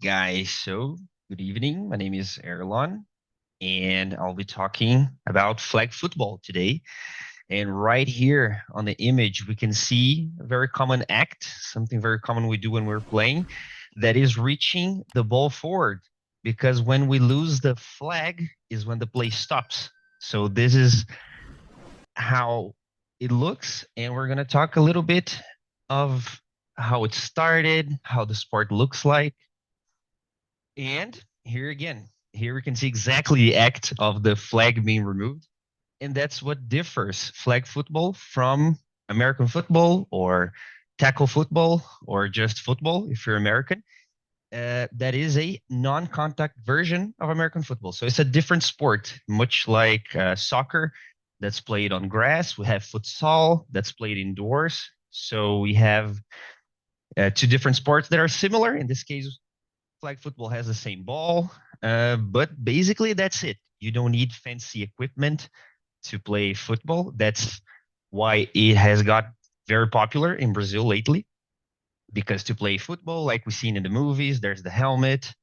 guys. So, good evening. My name is Erlon, and I'll be talking about flag football today. And right here on the image, we can see a very common act, something very common we do when we're playing, that is reaching the ball forward. Because when we lose the flag is when the play stops. So this is how it looks, and we're going to talk a little bit of how it started, how the sport looks like. And here again, here we can see exactly the act of the flag being removed. And that's what differs flag football from American football or tackle football or just football if you're American. That is a non-contact version of American football. So it's a different sport, much like soccer that's played on grass. We have futsal that's played indoors. So we have two different sports that are similar. In this case, flag football has the same ball, but basically that's it. You don't need fancy equipment to play football. That's why it has got very popular in Brazil lately. Because to play football, like we've seen in the movies, there's the helmet,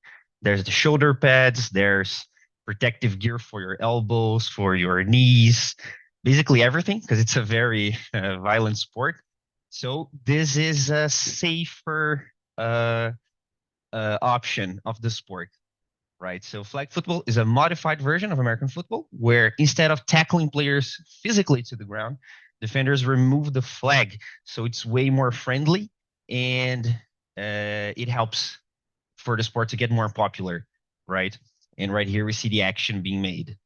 there's the shoulder pads, there's protective gear for your elbows, for your knees, basically everything, because it's a very violent sport. So this is a safer option of the sport, right? So flag football is a modified version of American football, where instead of tackling players physically to the ground, defenders remove the flag. So it's way more friendly, and it helps for the sport to get more popular, right? And right here we see the action being made.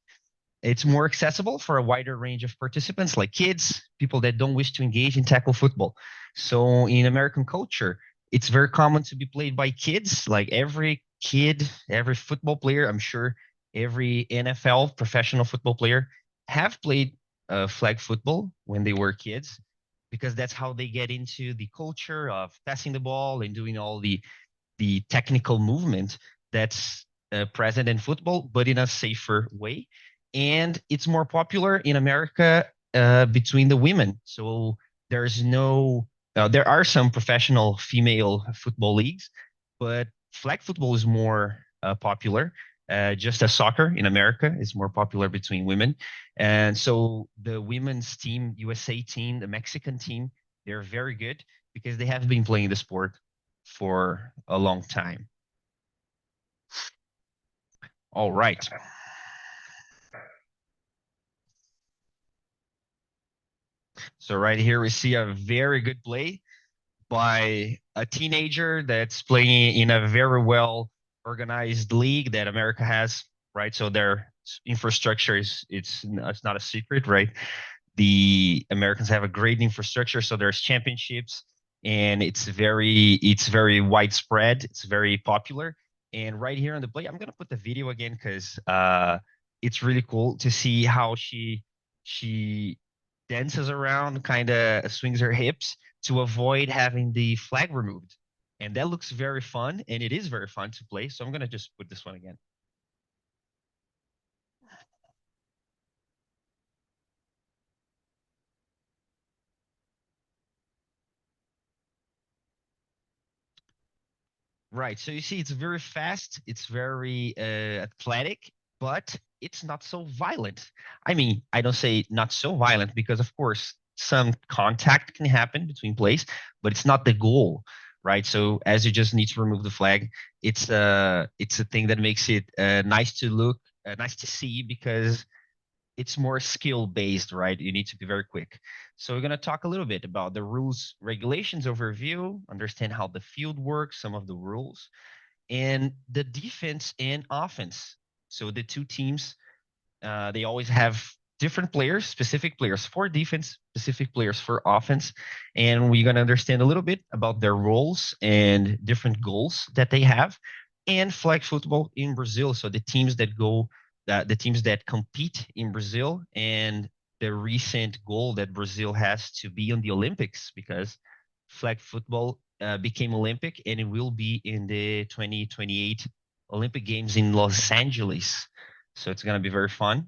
It's more accessible for a wider range of participants, like kids, people that don't wish to engage in tackle football. So in American culture, it's very common to be played by kids. Like every kid, every football player, I'm sure every NFL professional football player have played flag football when they were kids, because that's how they get into the culture of passing the ball and doing all the technical movement that's present in football, but in a safer way. And it's more popular in America between the women. So there's no, there are some professional female football leagues, but flag football is more popular. Just as soccer in America is more popular between women. And so the women's team, USA team, the Mexican team, they're very good because they have been playing the sport for a long time. All right. So right here we see a very good play by a teenager that's playing in a very well organized league that America has, right? So their infrastructure is it's not a secret, right? The Americans have a great infrastructure, so there's championships, and it's very widespread. It's very popular. And right here on the play, I'm gonna put the video again because it's really cool to see how she dances around, kind of swings her hips to avoid having the flag removed. And that looks very fun, and it is very fun to play. So I'm gonna just put this one again. Right. So you see, it's very fast. It's very athletic, but it's not so violent. I mean, I don't say not so violent because, of course, some contact can happen between plays, but it's not the goal, right? So as you just need to remove the flag, it's a thing that makes it nice to look, nice to see because it's more skill based, right? You need to be very quick. So we're going to talk a little bit about the rules, regulations overview, understand how the field works, some of the rules, and the defense and offense. So the two teams, they always have different players, specific players for defense, specific players for offense. And we're going to understand a little bit about their roles and different goals that they have. And flag football in Brazil. So the teams that go the teams that compete in Brazil and the recent goal that Brazil has to be on the Olympics because flag football became Olympic and it will be in the 2028 Olympic Games in Los Angeles. So it's going to be very fun.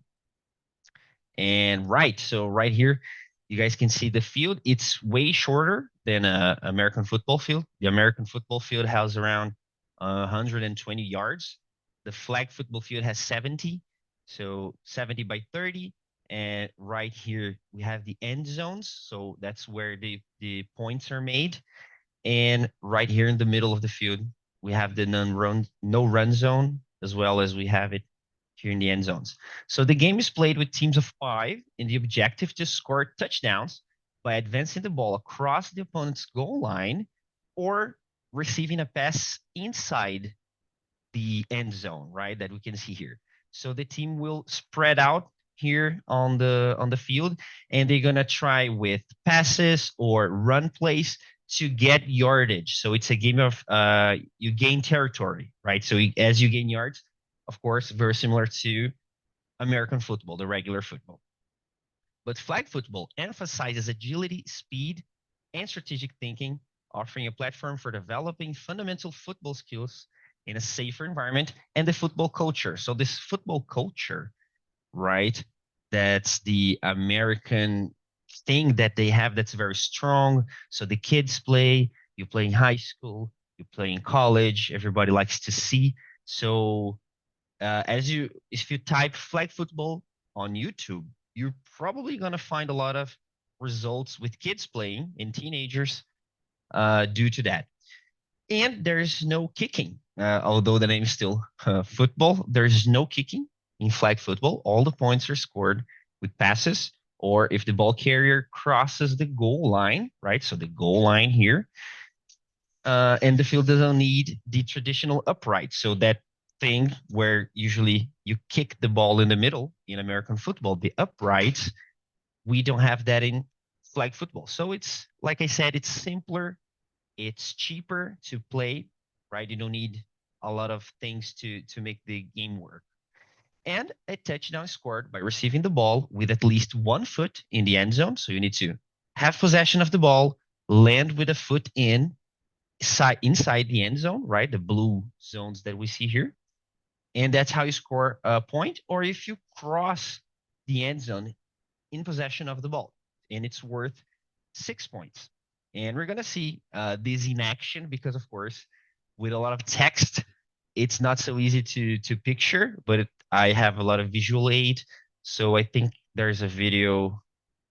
And right, so right here, you guys can see the field. It's way shorter than a American football field. The American football field has around 120 yards. The flag football field has 70, so 70 by 30. And right here, we have the end zones. So that's where the points are made. And right here in the middle of the field, we have the no run zone, as well as we have it here in the end zones. So the game is played with teams of 5, and the objective to score touchdowns by advancing the ball across the opponent's goal line or receiving a pass inside the end zone, right? That we can see here. So the team will spread out here on the field, and they're gonna try with passes or run plays to get yardage. So it's a game of you gain territory, right? So as you gain yards, of course, very similar to American football, the regular football. But flag football emphasizes agility, speed, and strategic thinking, offering a platform for developing fundamental football skills in a safer environment and the football culture. So this football culture, right? That's the American thing that they have that's very strong. So the kids play, you play in high school, you play in college, everybody likes to see. So if you type flag football on YouTube, you're probably gonna find a lot of results with kids playing and teenagers due to that. And there's no kicking, although the name is still football. There's no kicking in flag football. All the points are scored with passes, or if the ball carrier crosses the goal line, right? So the goal line here, and the field doesn't need the traditional upright. So that thing where usually you kick the ball in the middle in American football, the uprights, we don't have that in flag football. So it's, like I said, it's simpler, it's cheaper to play, right? You don't need a lot of things to make the game work. And a touchdown scored by receiving the ball with at least 1 foot in the end zone. So you need to have possession of the ball, land with a foot inside the end zone, right? The blue zones that we see here. And that's how you score a point. Or if you cross the end zone in possession of the ball, and it's worth 6 points. And we're gonna see this in action because, of course, with a lot of text, it's not so easy to picture, but I have a lot of visual aid. So I think there's a video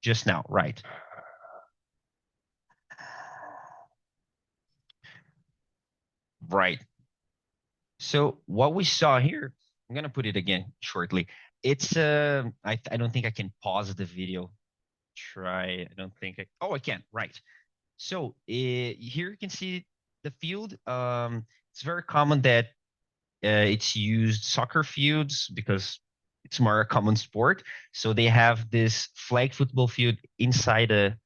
just now, right? Right. So what we saw here, I'm gonna put it again shortly. It's I don't think I can pause the video. Try. I don't think I can. Right. So here you can see the field. It's very common that it's used soccer fields because it's more a common sport. So they have this flag football field inside a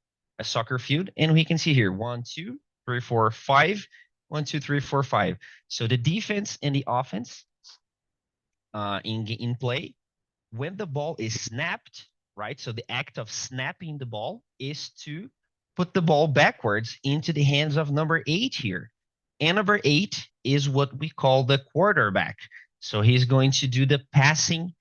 soccer field, and we can see here 1, 2, 3, 4, 5. 1, 2, 3, 4, 5. So the defense and the offense in play, when the ball is snapped, right? So the act of snapping the ball is to put the ball backwards into the hands of number 8 here. And number 8 is what we call the quarterback. So he's going to do the passing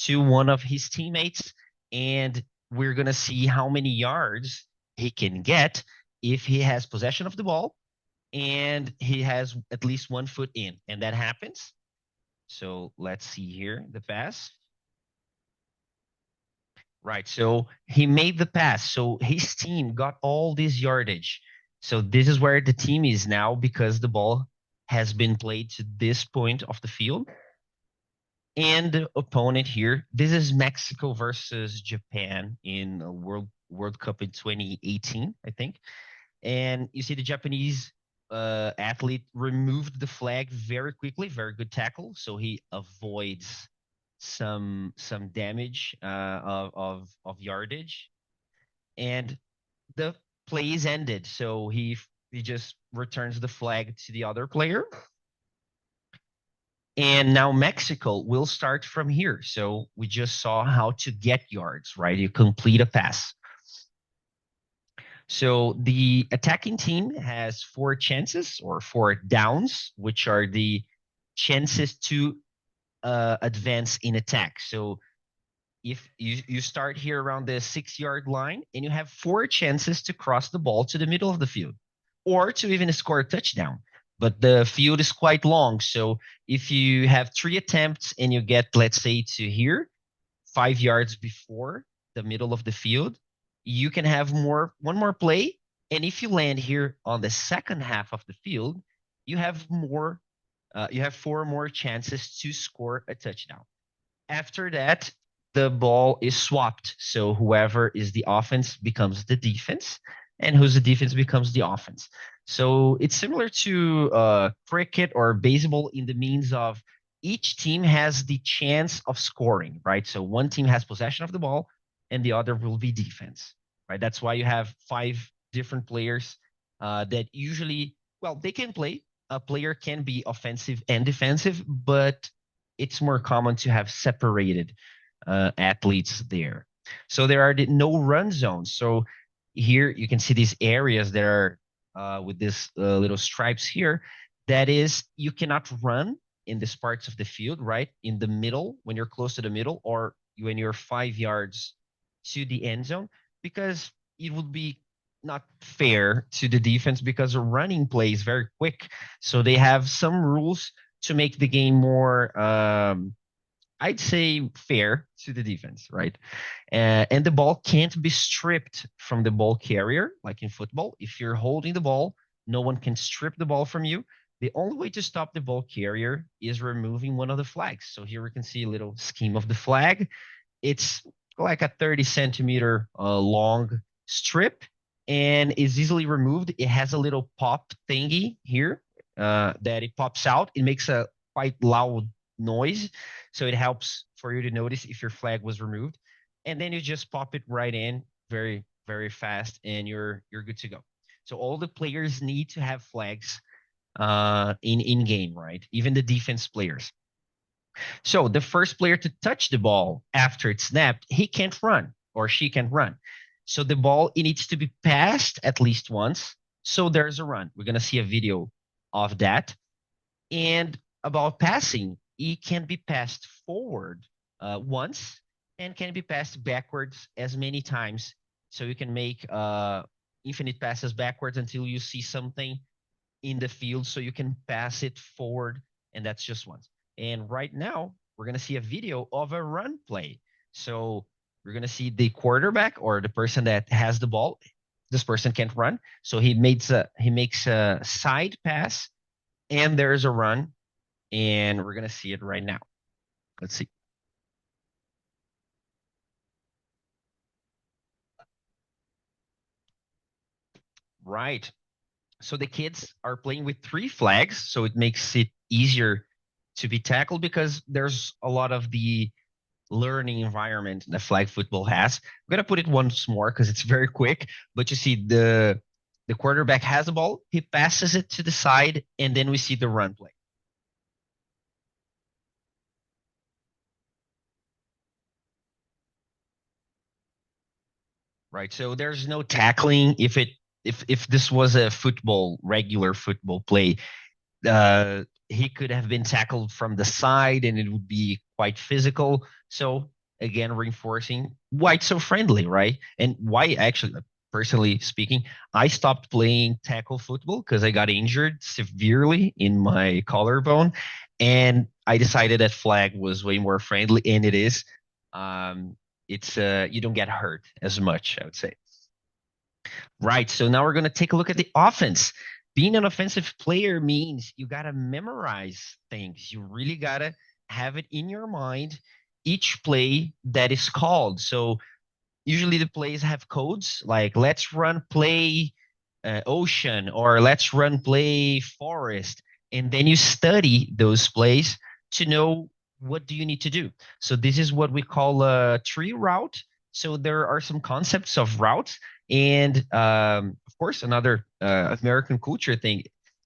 to one of his teammates, and we're going to see how many yards he can get if he has possession of the ball and he has at least 1 foot in, and that happens. So let's see here, the pass. Right, so he made the pass. So his team got all this yardage. So this is where the team is now because the ball has been played to this point of the field. And the opponent here, this is Mexico versus Japan in a World Cup in 2018, I think. And you see the Japanese athlete removed the flag very quickly, very good tackle. So he avoids some damage of yardage, and the play is ended. So he just returns the flag to the other player. And now Mexico will start from here. So we just saw how to get yards, right? You complete a pass. So the attacking team has 4 chances or 4 downs, which are the chances to advance in attack. So if you start here around the 6-yard line and you have 4 chances to cross the ball to the middle of the field or to even score a touchdown. but the field is quite long. So if you have 3 attempts and you get, let's say, to here, 5 yards before the middle of the field, you can have one more play. And if you land here on the second half of the field, you have 4 more chances to score a touchdown. After that, the ball is swapped. So whoever is the offense becomes the defense, and who's the defense becomes the offense. So it's similar to cricket or baseball in the means of each team has the chance of scoring, right? So one team has possession of the ball, and the other will be defense, right? That's why you have 5 different players that usually, well, they can play. A player can be offensive and defensive, but it's more common to have separated athletes there. So there are no run zones. So here you can see these areas that are with these little stripes here. That is, you cannot run in these parts of the field, right? In the middle, when you're close to the middle, or when you're 5 yards to the end zone, because it would be not fair to the defense, because a running play is very quick. So they have some rules to make the game more, I'd say, fair to the defense, right? And the ball can't be stripped from the ball carrier, like in football. If you're holding the ball, no one can strip the ball from you. The only way to stop the ball carrier is removing one of the flags. So here we can see a little scheme of the flag. It's like a 30 centimeter long strip, and is easily removed. It has a little pop thingy here that it pops out. It makes a quite loud noise, so it helps for you to notice if your flag was removed. And then you just pop it right in very, very fast, and you're good to go. So all the players need to have flags in game, right? Even the defense players. So the first player to touch the ball after it's snapped, he can't run, or she can't run. So the ball, it needs to be passed at least once. So there's a run. We're going to see a video of that. And about passing, it can be passed forward once, and can be passed backwards as many times. So you can make infinite passes backwards until you see something in the field, so you can pass it forward, and that's just once. And right now, we're going to see a video of a run play. So we're going to see the quarterback, or the person that has the ball. This person can't run, so he makes a side pass, and there's a run, and we're going to see it right now. Let's see. Right. So the kids are playing with 3 flags, so it makes it easier to be tackled, because there's a lot of the learning environment that flag football has. I'm gonna put it once more because it's very quick, but you see the quarterback has the ball, he passes it to the side, and then we see the run play. Right, so there's no tackling. If this was a regular football play, he could have been tackled from the side, and it would be quite physical. So again, reinforcing why it's so friendly, right? And why, actually, personally speaking, I stopped playing tackle football because I got injured severely in my collarbone, and I decided that flag was way more friendly, and it is. It's you don't get hurt as much, I would say. Right. So now we're going to take a look at the offense. Being an offensive player means you got to memorize things. You really got to have it in your mind, each play that is called. So usually the plays have codes like let's run play ocean, or let's run play forest. And then you study those plays to know what do you need to do. So this is what we call a tree route. So there are some concepts of routes, and of course, another American culture thing.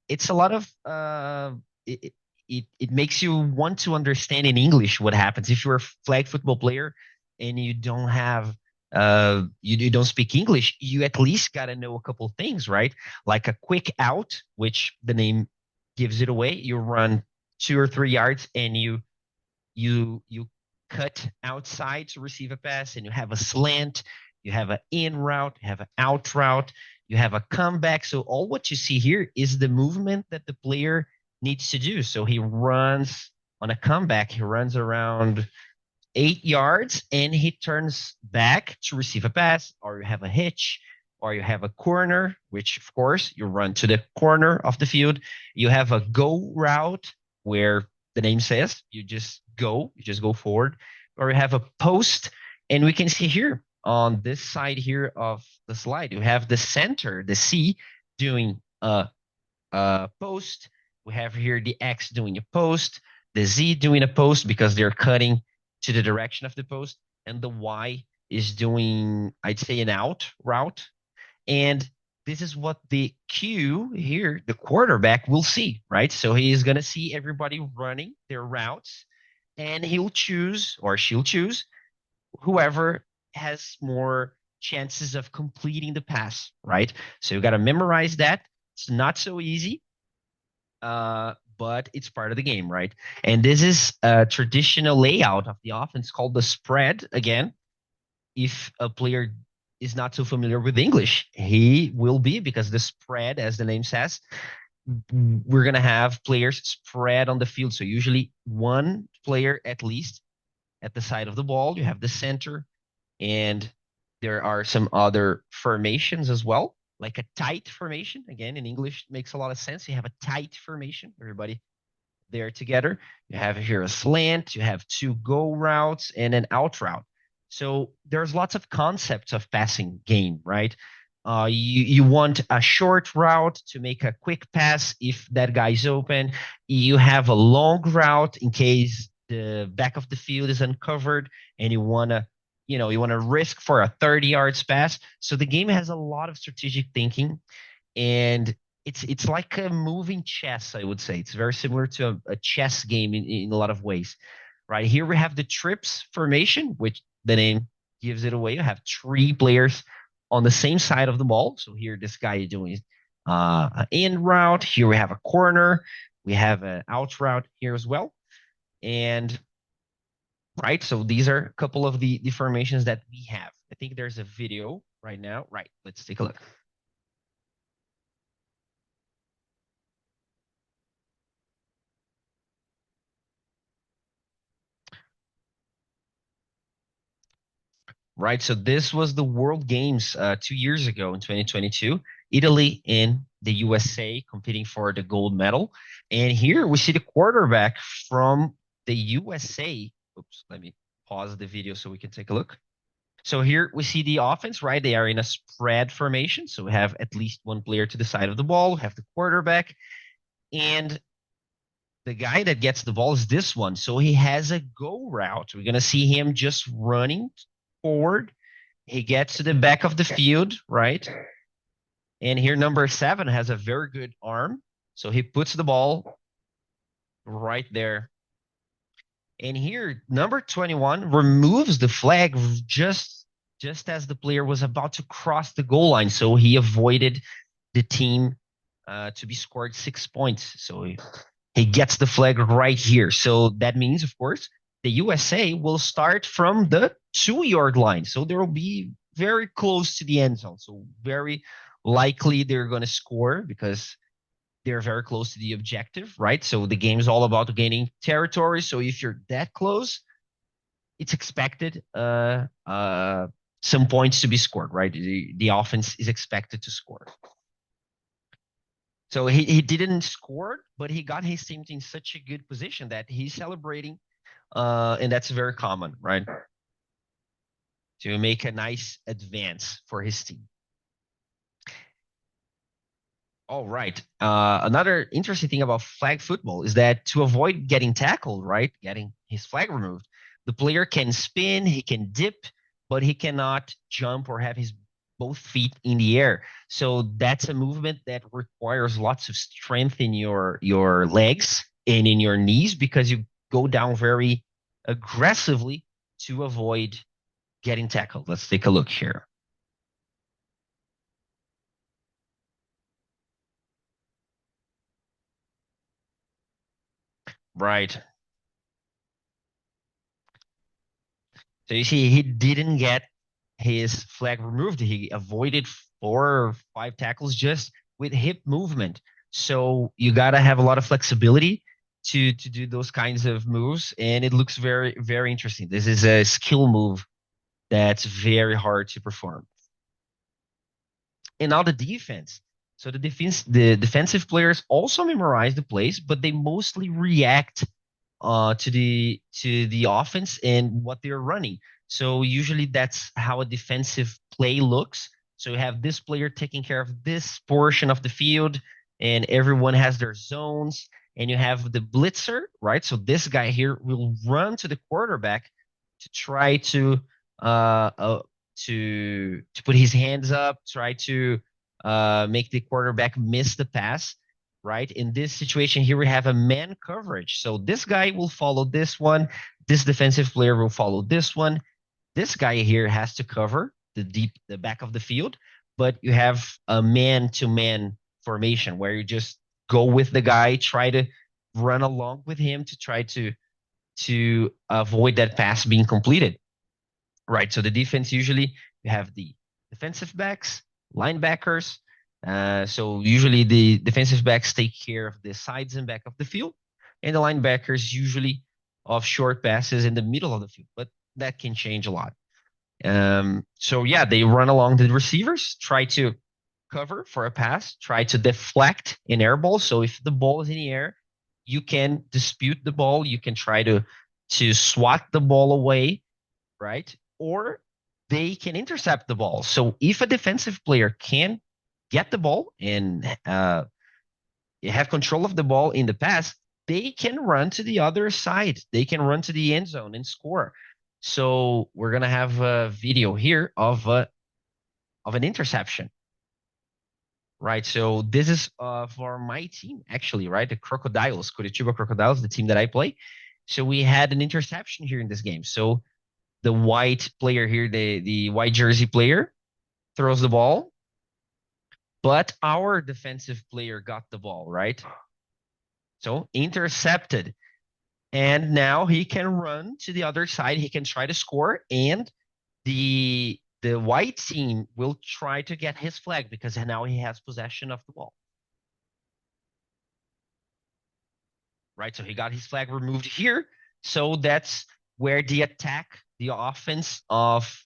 It's a lot of it makes you want to understand in English what happens if you're a flag football player and you don't have you don't speak English. You at least got to know a couple things, right? Like a quick out, which the name gives it away. You run 2 or 3 yards, and you cut outside to receive a pass, and you have a slant, you have an in route, you have an out route, You have a comeback. So all what you see here is the movement that the player needs to do. So he runs on a comeback. He runs around 8 yards and he turns back to receive a pass, or you have a hitch, or you have a corner, which of course you run to the corner of the field. You have a go route where the name says you just go forward, or you have a post. And we can see here on this side here of the slide, you have the center, the C, doing a post. We have here the X doing a post, the Z doing a post because they're cutting to the direction of the post, and the Y is doing, I'd say, an out route. And this is what the Q here, the quarterback, will see, right? So he is going to see everybody running their routes, and he'll choose, or she'll choose, whoever has more chances of completing the pass, right? So you got to memorize that. It's not so easy, but it's part of the game, right? And this is a traditional layout of the offense called the spread. Again, if a player is not so familiar with English, he will be, because the spread, as the name says, we're going to have players spread on the field. So usually one player at least at the side of the ball. You have the center, and there are some other formations as well, like a tight formation. Again, in English, makes a lot of sense. You have a tight formation, everybody there together. You have here a slant, you have two go routes and an out route. So there's lots of concepts of passing game, right? You want a short route to make a quick pass if that guy's open. You have a long route in case the back of the field is uncovered and you want to risk for a 30 yards pass. So the game has a lot of strategic thinking, and it's like a moving chess, I would say. It's very similar to a chess game in a lot of ways. Right here we have the trips formation, which the name gives it away. You have three players on the same side of the ball. So here this guy is doing an in route. Here we have a corner. We have an out route here as well. And right, so these are a couple of the formations that we have. I think there's a video right now. Right, let's take a look. Right, so this was the World Games 2 years ago in 2022. Italy and the USA competing for the gold medal. And here we see the quarterback from the USA. Oops, let me pause the video so we can take a look. So here we see the offense, right? They are in a spread formation. So we have at least one player to the side of the ball. We have the quarterback. And the guy that gets the ball is this one. So he has a go route. We're going to see him just running forward. He gets to the back of the field, right? And here number 7 has a very good arm. So he puts the ball right there. And here number 21 removes the flag just as the player was about to cross the goal line. So he avoided the team to be scored 6 points. So he gets the flag right here. So that means, of course, the USA will start from the 2-yard line. So they will be very close to the end zone. So very likely they're going to score because they're very close to the objective, right? So the game is all about gaining territory. So if you're that close, it's expected some points to be scored, right? The offense is expected to score. So he didn't score, but he got his team in such a good position that he's celebrating, and that's very common, right? To make a nice advance for his team. All right. Another interesting thing about flag football is that to avoid getting tackled, right, getting his flag removed, the player can spin, he can dip, but he cannot jump or have his both feet in the air. So that's a movement that requires lots of strength in your legs and in your knees, because you go down very aggressively to avoid getting tackled. Let's take a look here. Right. So you see, he didn't get his flag removed. He avoided 4 or 5 tackles just with hip movement. So you gotta have a lot of flexibility to do those kinds of moves, and it looks very, very interesting. This is a skill move that's very hard to perform. And now the defense. So the defensive players also memorize the plays, but they mostly react to the offense and what they're running. So usually that's how a defensive play looks. So you have this player taking care of this portion of the field, and everyone has their zones. And you have the blitzer, right? So this guy here will run to the quarterback to try to put his hands up, try to make the quarterback miss the pass, right? In this situation here, we have a man coverage. So this guy will follow this one. This defensive player will follow this one. This guy here has to cover the back of the field, but you have a man-to-man formation where you just go with the guy, try to run along with him to try to avoid that pass being completed. Right. So the defense usually you have the defensive backs, linebackers. So usually the defensive backs take care of the sides and back of the field, and the linebackers usually of short passes in the middle of the field. But that can change a lot. So yeah, they run along the receivers, try to cover for a pass, try to deflect an air ball. So if the ball is in the air, you can dispute the ball. You can try to swat the ball away, right? Or they can intercept the ball. So if a defensive player can get the ball and have control of the ball in the pass, they can run to the other side. They can run to the end zone and score. So we're gonna have a video here of an interception, right? So this is for my team, actually, right? The Crocodiles, Coritiba Crocodiles, the team that I play. So we had an interception here in this game. So the white player here, the white jersey player, throws the ball, but our defensive player got the ball, right? So intercepted. And now he can run to the other side. He can try to score, and the white team will try to get his flag because now he has possession of the ball. Right, so he got his flag removed here. So that's where the attack, the offense of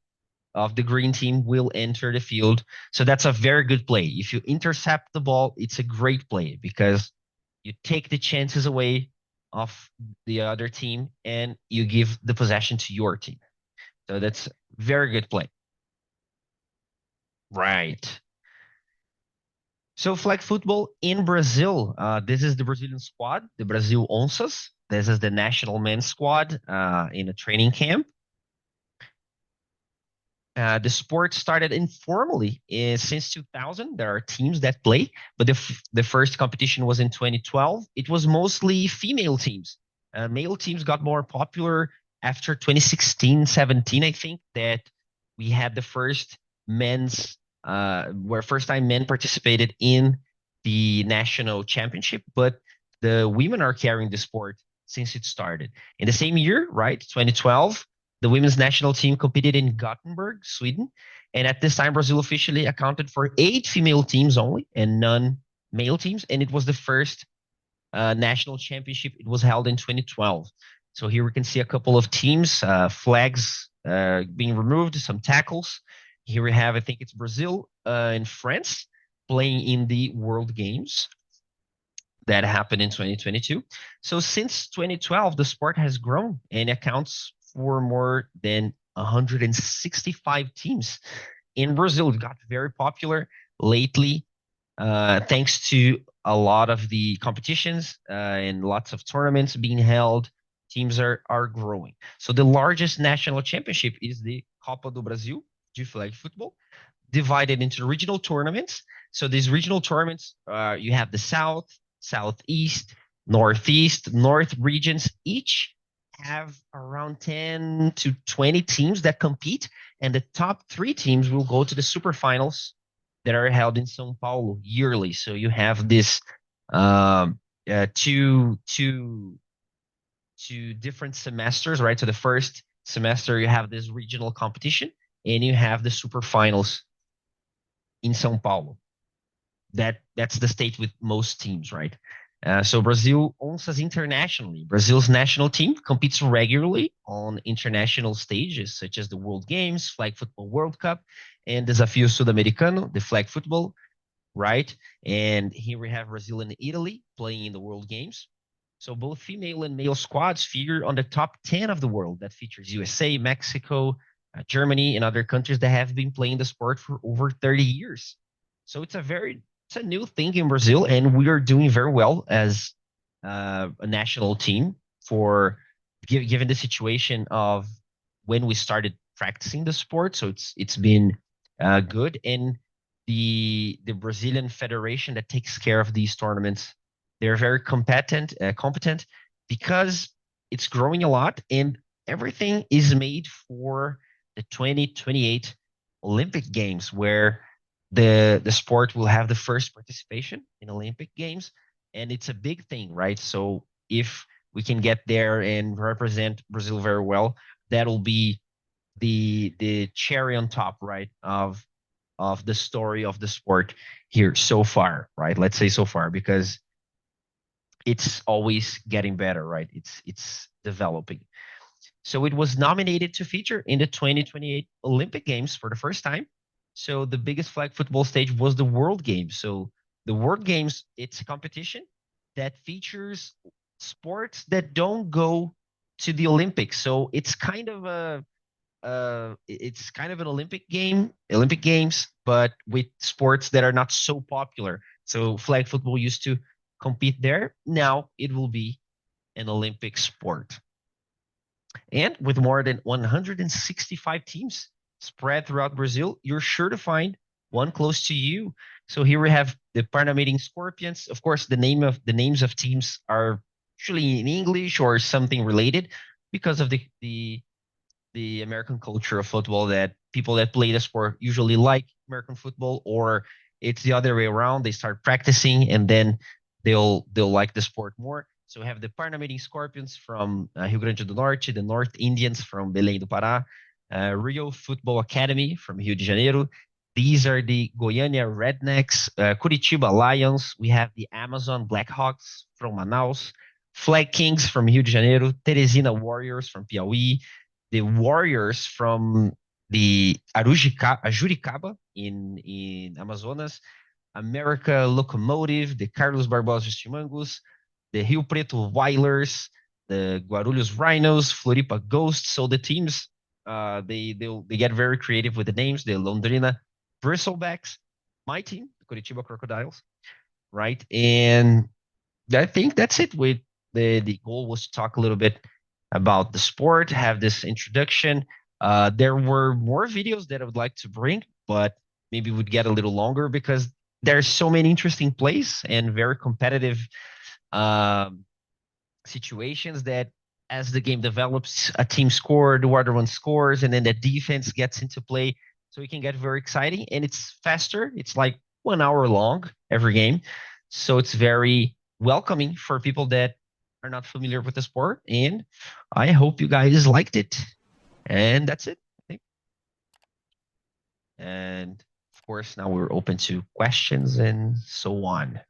the green team will enter the field. So that's a very good play. If you intercept the ball, it's a great play because you take the chances away of the other team and you give the possession to your team. So that's very good play. Right. So flag football in Brazil. This is the Brazilian squad, the Brazil Onças. This is the national men's squad in a training camp. The sport started informally since 2000. There are teams that play, but the first competition was in 2012. It was mostly female teams. Male teams got more popular after 2016, 17, I think, that we had the first men's, where first time men participated in the national championship, but the women are carrying the sport since it started. In the same year, right, 2012, the women's national team competed in Gothenburg, Sweden. And at this time, Brazil officially accounted for 8 female teams only and none male teams. And it was the first national championship. It was held in 2012. So here we can see a couple of teams, flags being removed, some tackles. Here we have, I think it's Brazil and France playing in the World Games that happened in 2022. So since 2012, the sport has grown and accounts for more than 165 teams in Brazil. It got very popular lately, thanks to a lot of the competitions and lots of tournaments being held. Teams are growing. So the largest national championship is the Copa do Brasil de flag football, divided into regional tournaments. So these regional tournaments, you have the South, Southeast, Northeast, North regions. Each have around 10 to 20 teams that compete, and the top 3 teams will go to the super finals that are held in São Paulo yearly. So you have this two different semesters, right? So the first semester you have this regional competition, and you have the super finals in São Paulo. That's the state with most teams, right? So Brazil owns us internationally. Brazil's national team competes regularly on international stages such as the World Games, Flag Football World Cup, and Desafio Sudamericano, the flag football, right? And here we have Brazil and Italy playing in the World Games. So both female and male squads figure on the top 10 of the world. That features USA, Mexico, Germany, and other countries that have been playing the sport for over 30 years. So it's a new thing in Brazil, and we are doing very well as a national team for given the situation of when we started practicing the sport. So it's been good, and the Brazilian federation that takes care of these tournaments, they're very competent because it's growing a lot, and everything is made for the 2028 Olympic Games, where the sport will have the first participation in Olympic Games, and it's a big thing, right? So if we can get there and represent Brazil very well, that'll be the cherry on top, right, of the story of the sport here so far, right? Let's say so far, because it's always getting better, right? It's developing. So it was nominated to feature in the 2028 Olympic Games for the first time. So the biggest flag football stage was the World Games. So the World Games, it's a competition that features sports that don't go to the Olympics. So it's kind of an Olympic Games, but with sports that are not so popular. So flag football used to compete there. Now it will be an Olympic sport. And with more than 165 teams spread throughout Brazil, you're sure to find one close to you. So here we have the Parnamirim Scorpions. Of course, the names of teams are usually in English or something related because of the American culture of football, that people that play the sport usually like American football, or it's the other way around. They start practicing and then they'll like the sport more. So we have the Parnamirim Scorpions from Rio Grande do Norte, the North Indians from Belém do Pará, Rio Football Academy from Rio de Janeiro. These are the Goiânia Rednecks, Curitiba Lions. We have the Amazon Blackhawks from Manaus, Flag Kings from Rio de Janeiro, Teresina Warriors from Piauí, the Warriors from the Ajuricaba in Amazonas, America Locomotive, the Carlos Barbosa Chimangos, the Rio Preto Whalers, the Guarulhos Rhinos, Floripa Ghosts. So the teams, they get very creative with the names. The Londrina Bristlebacks, my team, the Coritiba Crocodiles, right? And I think that's it. With the goal was to talk a little bit about the sport, have this introduction. There were more videos that I would like to bring, but maybe would get a little longer because there's so many interesting plays and very competitive situations that as the game develops, a team scored, the other one scores, and then the defense gets into play. So it can get very exciting, and it's faster. It's like 1 hour long every game. So it's very welcoming for people that are not familiar with the sport. And I hope you guys liked it. And that's it, I think. And of course, now we're open to questions and so on.